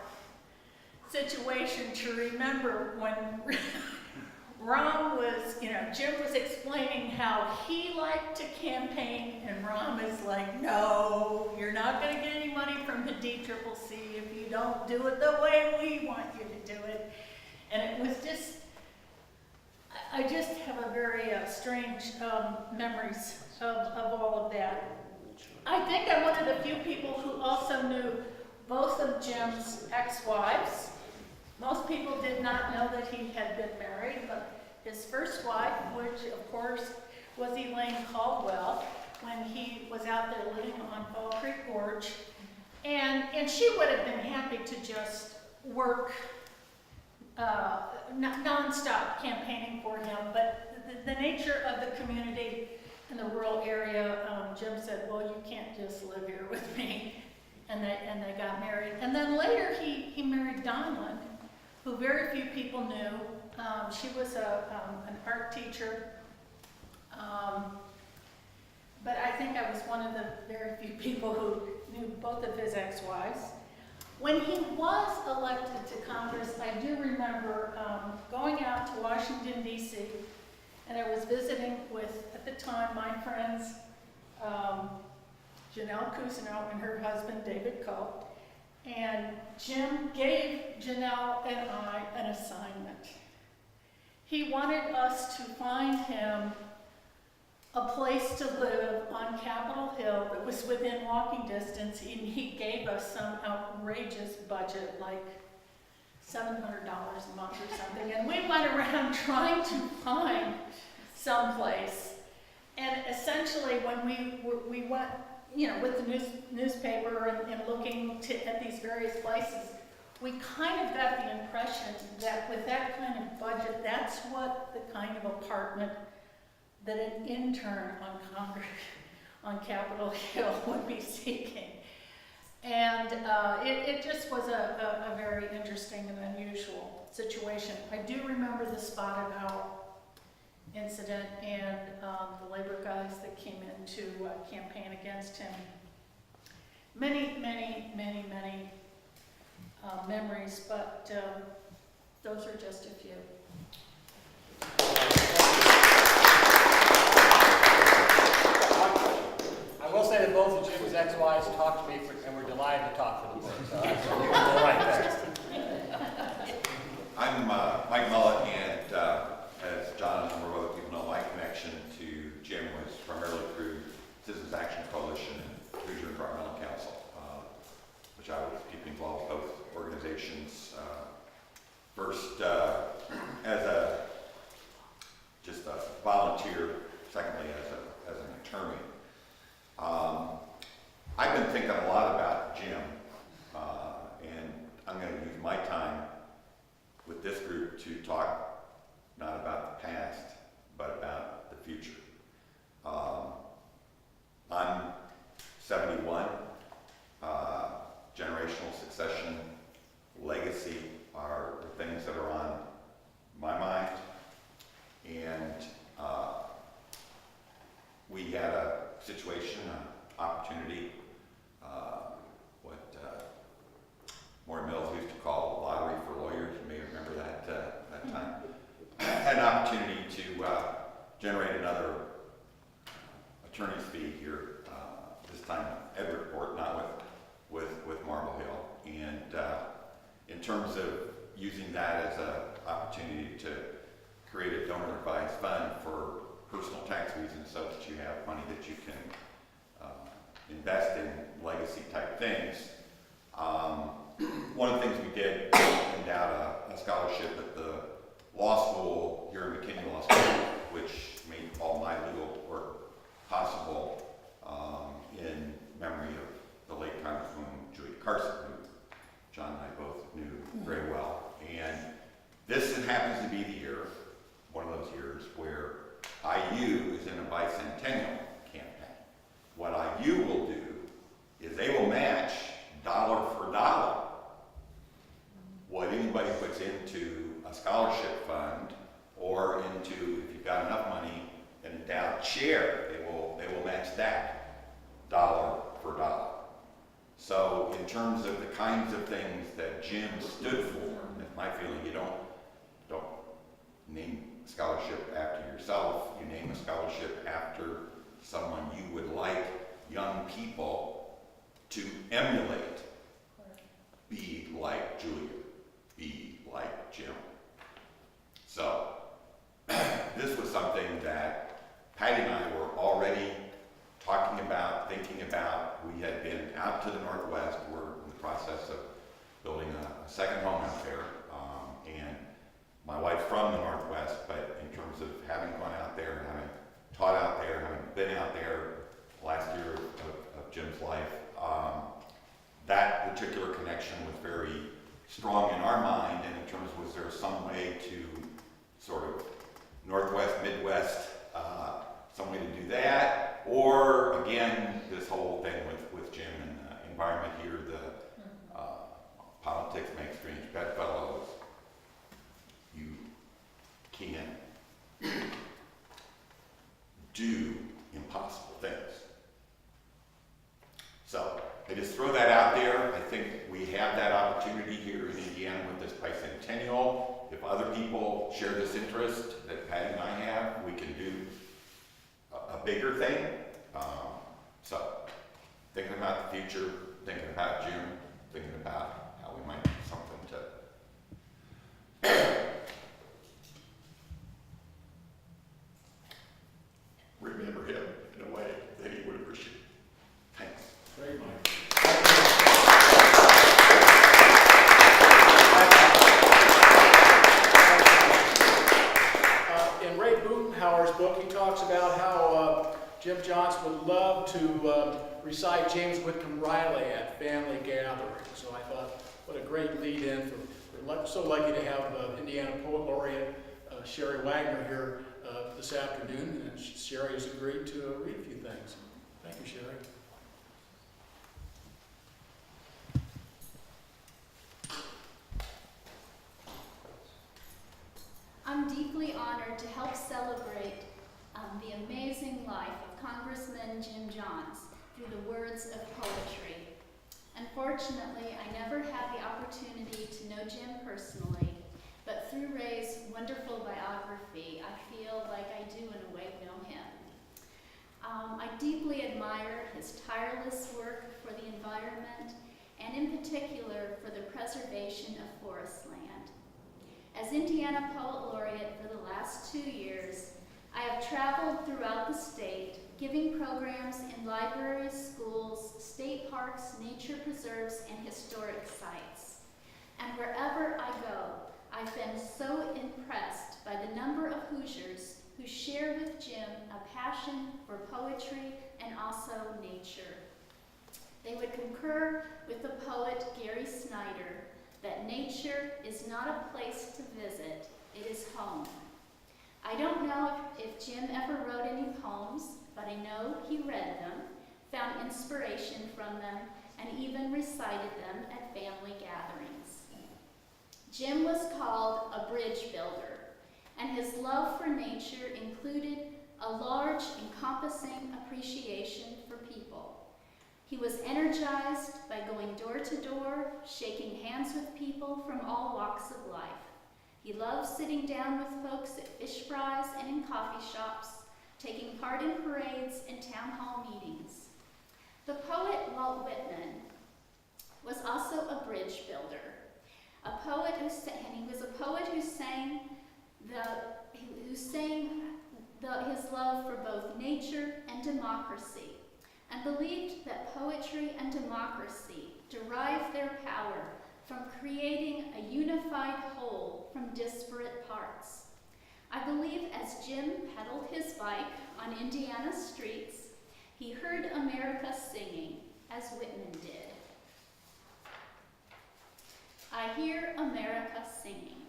situation to remember when Rahm was, Jim was explaining how he liked to campaign, and Rahm is like, no, you're not going to get any money from the DCCC if you don't do it the way we want you to do it. And it was just, I just have a very strange memories of all of that. I think I'm one of the few people who also knew both of Jim's ex-wives. Most people did not know that he had been married, but his first wife, which of course was Elaine Caldwell, when he was out there living on Fall Creek Gorge, and she would have been happy to just work non-stop campaigning for him, but the nature of the community in the rural area, Jim said, well, you can't just live here with me, and they got married. And then later he married Donlin, who very few people knew. She was an art teacher, but I think I was one of the very few people who knew both of his ex-wives. When he was elected to Congress, I do remember going out to Washington, D.C., and I was visiting with, at the time, my friends, Janelle Cousineau and her husband, David Coe. And Jim gave Janelle and I an assignment. He wanted us to find him a place to live on Capitol Hill that was within walking distance, and he gave us some outrageous budget, like $700 a month or something. And we went around trying to find someplace. And essentially, when we went, with the newspaper and looking at these various places, we kind of got the impression that with that kind of budget, that's what the kind of apartment that an intern on Capitol Hill would be seeking. And it just was a very interesting and unusual situation. I do remember the spotted owl incident and the labor guys that came in to campaign against him. Many memories, but those are just a few. I will say that both of Jim's ex-wives talked to me and were delighted to talk for the book, so that's all right there. I'm Mike Mullet, and as John and a number of other people know, my connection to Jim was primarily through Citizens Action Coalition and Hoosier Environmental Council, which I was deeply involved with both organizations. First, as just a volunteer, secondly as an attorney. I've been thinking a lot about Jim, and I'm going to use my time with this group to talk not about the past, but about the future. I'm 71. Generational succession, legacy are the things that are on my mind. And we had a situation, an opportunity, what Morton Mills used to call lottery for lawyers. You may remember that time. Had an opportunity to generate another attorney's fee here, this time at Edwardport, not with Marble Hill. And in terms of using that as an opportunity to create a donor advised fund for personal tax reasons, so that you have money that you can invest in legacy type things. One of the things we did, endowed a scholarship at the law school here in McKinney Law School, which made all my legal work possible, in memory of the late Congresswoman Julia Carson, who John and I both knew very well. And this happens to be the year, one of those years, where IU is in a bicentennial campaign. What IU will do is they will match So in terms of the kinds of things that Jim stood for, that's my feeling, you don't name a scholarship after yourself, you name a scholarship after someone you would like young people to emulate. Be like Julia, be like Jim. So this was something that Patty and I were already talking about, thinking about. We had been out to the Northwest. We're in the process of building a second home out there. And my wife's from the Northwest, but in terms of having gone out there, having taught out there, having been out there last year of Jim's life, that particular connection was very strong in our mind. And in terms of, was there some way to sort of Northwest, Midwest, some way to do that? Or again, this whole thing with Jim and the environment here, the politics make strange bedfellows. You can do impossible things. So I just throw that out there. I think we have that opportunity here in Indiana with this bicentennial. If other people share this interest that Patty and I have, we can do a bigger thing. So thinking about the future, thinking about Jim, thinking about how we might do something to remember him in a way that he would appreciate. Thanks. Great, Mike. In Ray Buchenhauer's book, he talks about how Jim Jontz would love to recite James Whitcomb Riley at family gatherings. So I thought, what a great lead-in. We're so lucky to have Indiana Poet Laureate Sherry Wagner here this afternoon, and Sherry has agreed to read a few things. Thank you, Sherry. I'm deeply honored to help celebrate the amazing life of Congressman Jim Jontz through the words of poetry. Unfortunately, I never had the opportunity to know Jim personally, but through Ray's wonderful biography, I feel like I do in a way know him. I deeply admire his tireless work for the environment, and in particular for the preservation of forest land. As Indiana Poet Laureate for the last 2 years, I have traveled throughout the state, giving programs in libraries, schools, state parks, nature preserves, and historic sites. And wherever I go, I've been so impressed by the number of Hoosiers who share with Jim a passion for poetry and also nature. They would concur with the poet Gary Snyder that nature is not a place to visit, it is home. I don't know if Jim ever wrote any poems, but I know he read them, found inspiration from them, and even recited them at family gatherings. Jim was called a bridge builder, and his love for nature included a large, encompassing appreciation for people. He was energized by going door to door, shaking hands with people from all walks of life. He loved sitting down with folks at fish fries and in coffee shops, taking part in parades and town hall meetings. The poet Walt Whitman was also a bridge builder, he was a poet who sang his love for both nature and democracy, and believed that poetry and democracy derive their power from creating a unified whole from disparate parts. I believe as Jim pedaled his bike on Indiana's streets, he heard America singing as Whitman did. I hear America singing.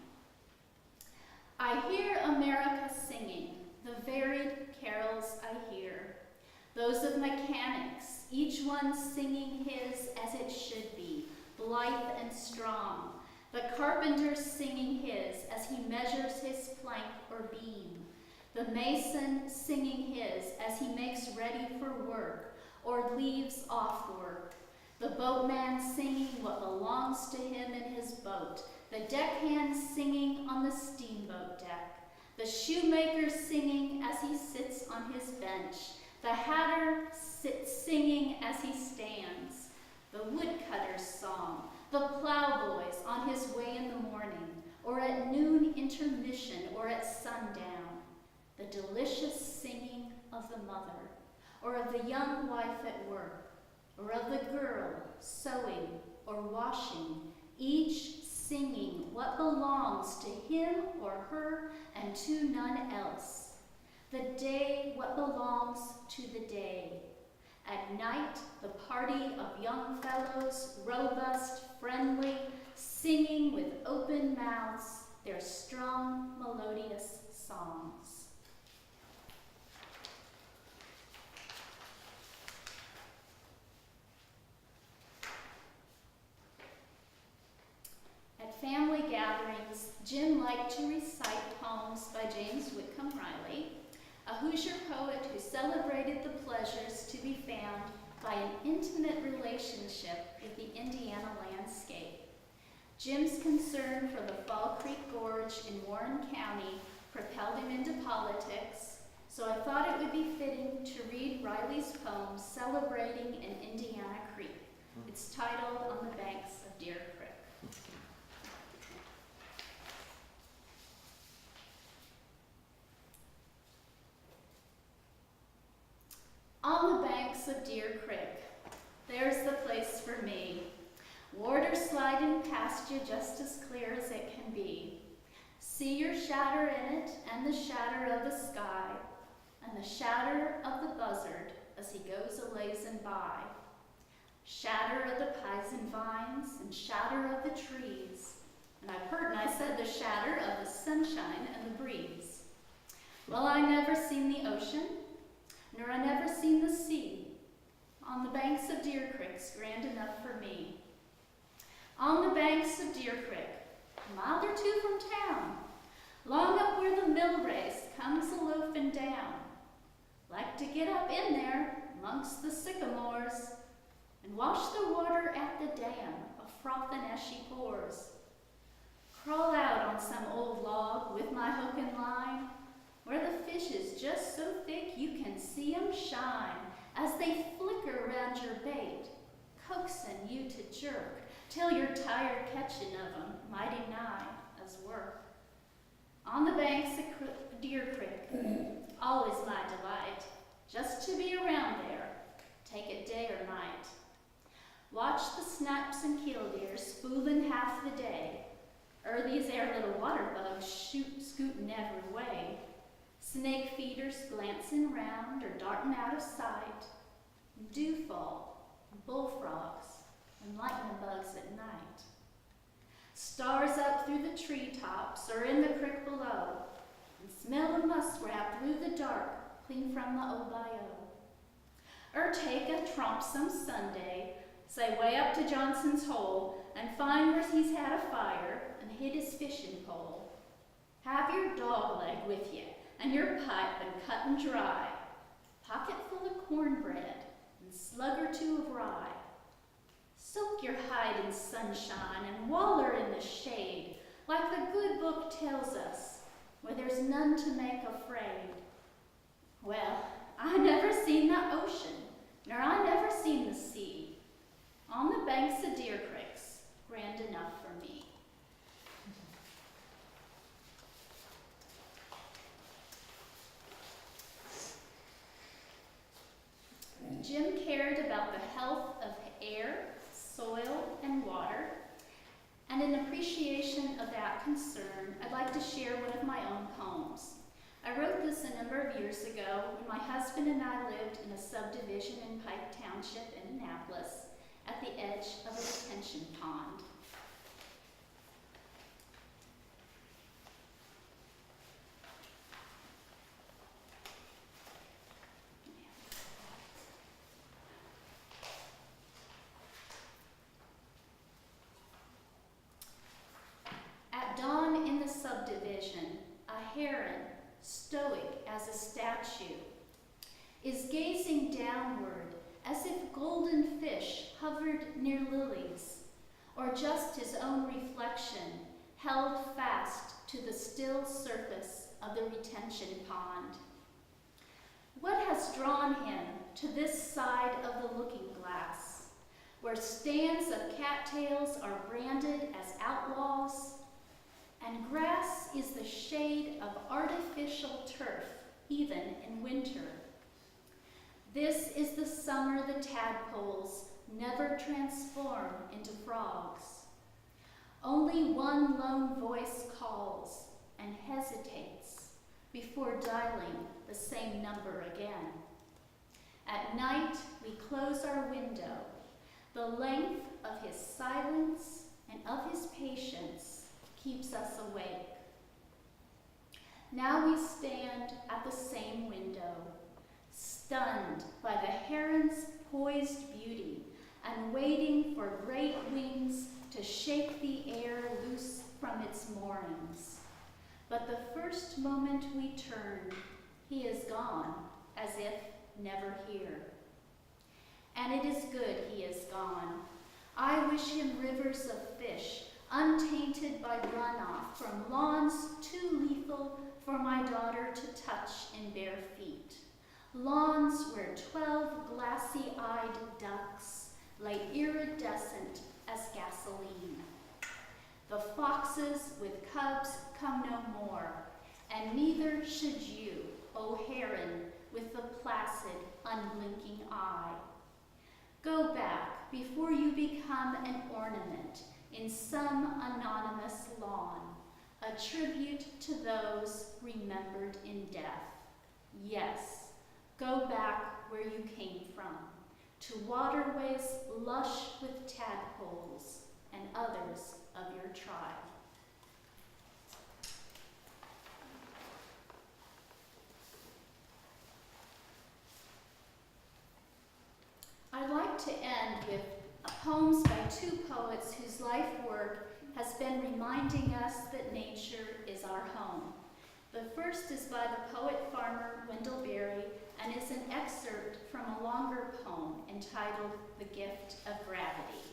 I hear America singing, the varied carols I hear. Those of mechanics, each one singing his as it should be, blithe and strong. The carpenter singing his as he measures his plank or beam. The mason singing his as he makes ready for work or leaves off work. The boatman singing what belongs to him in his boat, the deckhand singing on the steamboat deck, the shoemaker singing as he sits on his bench, the hatter sits singing as he stands, the woodcutter's song, the plowboy's on his way in the morning, or at noon intermission, or at sundown, the delicious singing of the mother, or of the young wife at work, or of the girl sewing or washing, each singing what belongs to him or her and to none else. The day what belongs to the day. At night, the party of young fellows, robust, friendly, singing with open mouths their strong, melodious songs. At family gatherings, Jim liked to recite poems by James Whitcomb Riley, a Hoosier poet who celebrated the pleasures to be found by an intimate relationship with the Indiana landscape. Jim's concern for the Fall Creek Gorge in Warren County propelled him into politics, so I thought it would be fitting to read Riley's poem celebrating an Indiana creek. It's titled On the Banks of Deer Creek. On the banks of Deer Creek, there's the place for me. Water sliding past you just as clear as it can be. See your shadow in it, and the shadow of the sky, and the shadow of the buzzard as he goes a-lazing by. Shadow of the pison vines, and shadow of the trees. And I've heard, and I said the shadow of the sunshine and the breeze. Well, I never seen the ocean, nor I never seen the sea. On the banks of Deer Creek's grand enough for me. On the banks of Deer Creek, a mile or two from town, long up where the mill race comes a-loafing down. Like to get up in there amongst the sycamores and wash the water at the dam, a-frothin' as she pours. Crawl out on some old log with my hook and line, where the fish is just so thick you can see 'em shine as they flicker around your bait, coaxing you to jerk till you're tired catching of 'em mighty nigh as work. On the banks of Deer Creek, always my delight, just to be around there, take it day or night. Watch the snaps and killdeers fooling half the day, these air little water bugs scooting every way. Snake feeders glancing round or darting out of sight. Dewfall, bullfrogs, and lightning bugs at night. Stars up through the treetops or in the creek below, and smell the muskrat through the dark, clean from the Ohio. Or take a tromp some Sunday, say way up to Johnson's hole, and find where he's had a fire and hid his fishing pole. Have your dog leg with you, and your pipe been cut and dry, pocket full of cornbread and slug or two of rye. Soak your hide in sunshine and waller in the shade, like the good book tells us, where there's none to make afraid. Well, I never seen the ocean, nor I never seen the sea. On the banks of Deer Creek's grand enough for me. Jim cared about the health of air, soil, and water, and in appreciation of that concern, I'd like to share one of my own poems. I wrote this a number of years ago when my husband and I lived in a subdivision in Pike Township in Annapolis at the edge of a retention pond. At dawn in the subdivision, a heron, stoic as a statue, is gazing downward as if golden fish hovered near lilies, or just his own reflection held fast to the still surface of the retention pond. What has drawn him to this side of the looking glass, where stands of cattails are branded as outlaws, and grass is the shade of artificial turf, even in winter? This is the summer the tadpoles never transform into frogs. Only one lone voice calls and hesitates before dialing the same number again. At night, we close our window. The length of his silence and of his patience keeps us awake. Now we stand at the same window, stunned by the heron's poised beauty and waiting for great wings to shake the air loose from its moorings. But the first moment we turn, he is gone, as if never here. And it is good he is gone. I wish him rivers of fish, untainted by runoff from lawns too lethal for my daughter to touch in bare feet. Lawns where 12 glassy-eyed ducks lay iridescent as gasoline. The foxes with cubs come no more, and neither should you, O heron with the placid, unblinking eye. Go back before you become an ornament in some anonymous lawn, a tribute to those remembered in death. Yes, go back where you came from, to waterways lush with tadpoles and others of your tribe. I'd like to end with poems by two poets whose life work has been reminding us that nature is our home. The first is by the poet-farmer Wendell Berry and is an excerpt from a longer poem entitled The Gift of Gravity.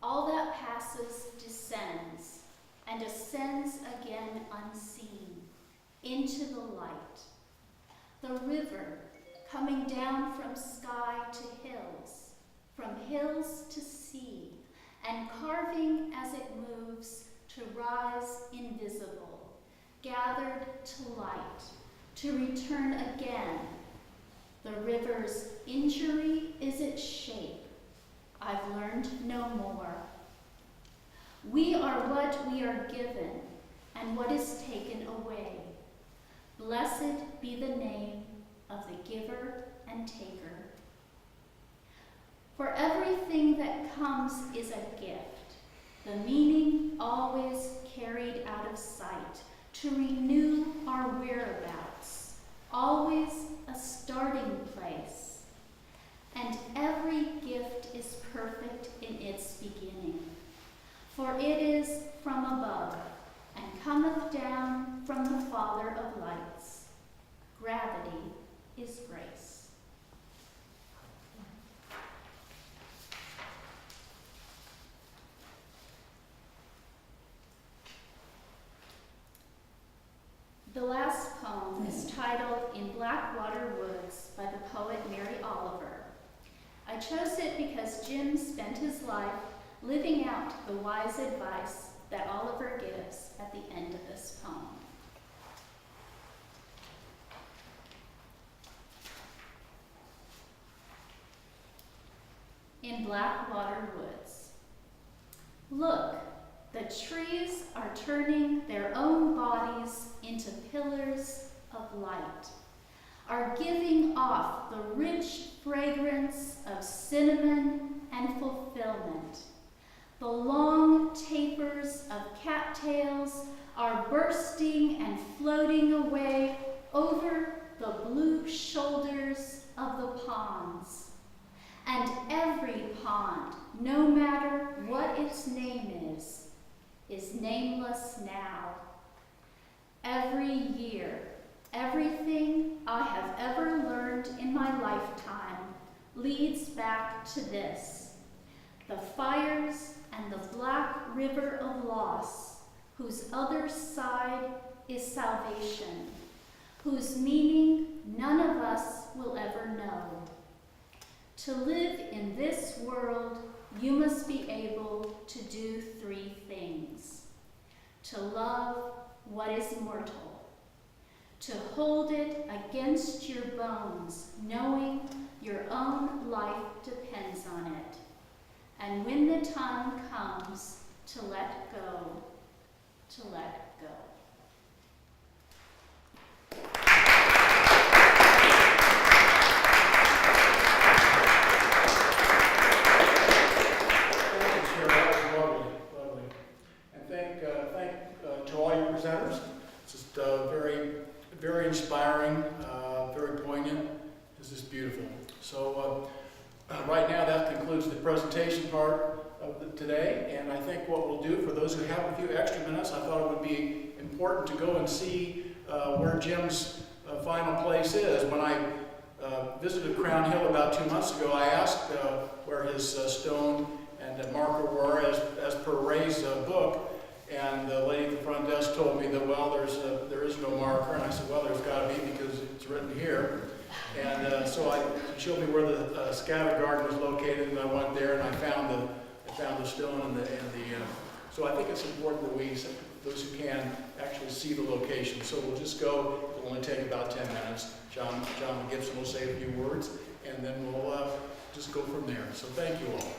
All that passes descends, and ascends again unseen, into the light. The river coming down from sky to hills, from hills to sea, and carving as it moves to rise invisible, gathered to light, to return again. The river's injury is its shape. I've learned no more. We are what we are given, and what is taken away. Blessed be the name of the giver and taker. For everything that comes is a gift, the meaning always carried out of sight, to renew our whereabouts, always a starting place. And every gift is perfect in its beginning, for it is from above, and cometh down from the Father of lights. Gravity is grace. The last poem is titled In Blackwater Woods by the poet Mary Oliver. I chose it because Jim spent his life living out the wise advice that Oliver gives at the end of this poem. In Blackwater Woods. Look, the trees are turning their own bodies into pillars of light, are giving off the rich fragrance of cinnamon and fulfillment. The long tapers of cattails are bursting and floating away over the blue shoulders of the ponds. And every pond, no matter what its name is nameless now. Every year, Everything I have ever learned in my lifetime leads back to this: the fires and the black river of loss, whose other side is salvation, whose meaning none of us will ever know. To live in this world, you must be able to do 3 things: to love what is mortal, to hold it against your bones, knowing your own life depends on it, and when the time comes, to let go, to let go. Thank you, Cheryl. That was lovely, lovely. And thank to all your presenters. It's just very, very inspiring, very poignant. It's just beautiful. So right now that concludes the presentation part of today. And I think what we'll do, for those who have a few extra minutes, I thought it would be important to go and see where Jim's final place is. When I visited Crown Hill about 2 months ago, I asked where his stone and marker were as per Ray's book, and the lady at the front desk told me that, well, there is no marker, and I said, well, there's got to be, because it's written here. And so she showed me where the scatter garden was located, and I went there and I found the stone and the so I think it's important that we, those who can, actually see the location. So we'll just go. It'll only take about 10 minutes. John Gibson will say a few words, and then we'll just go from there. So thank you all.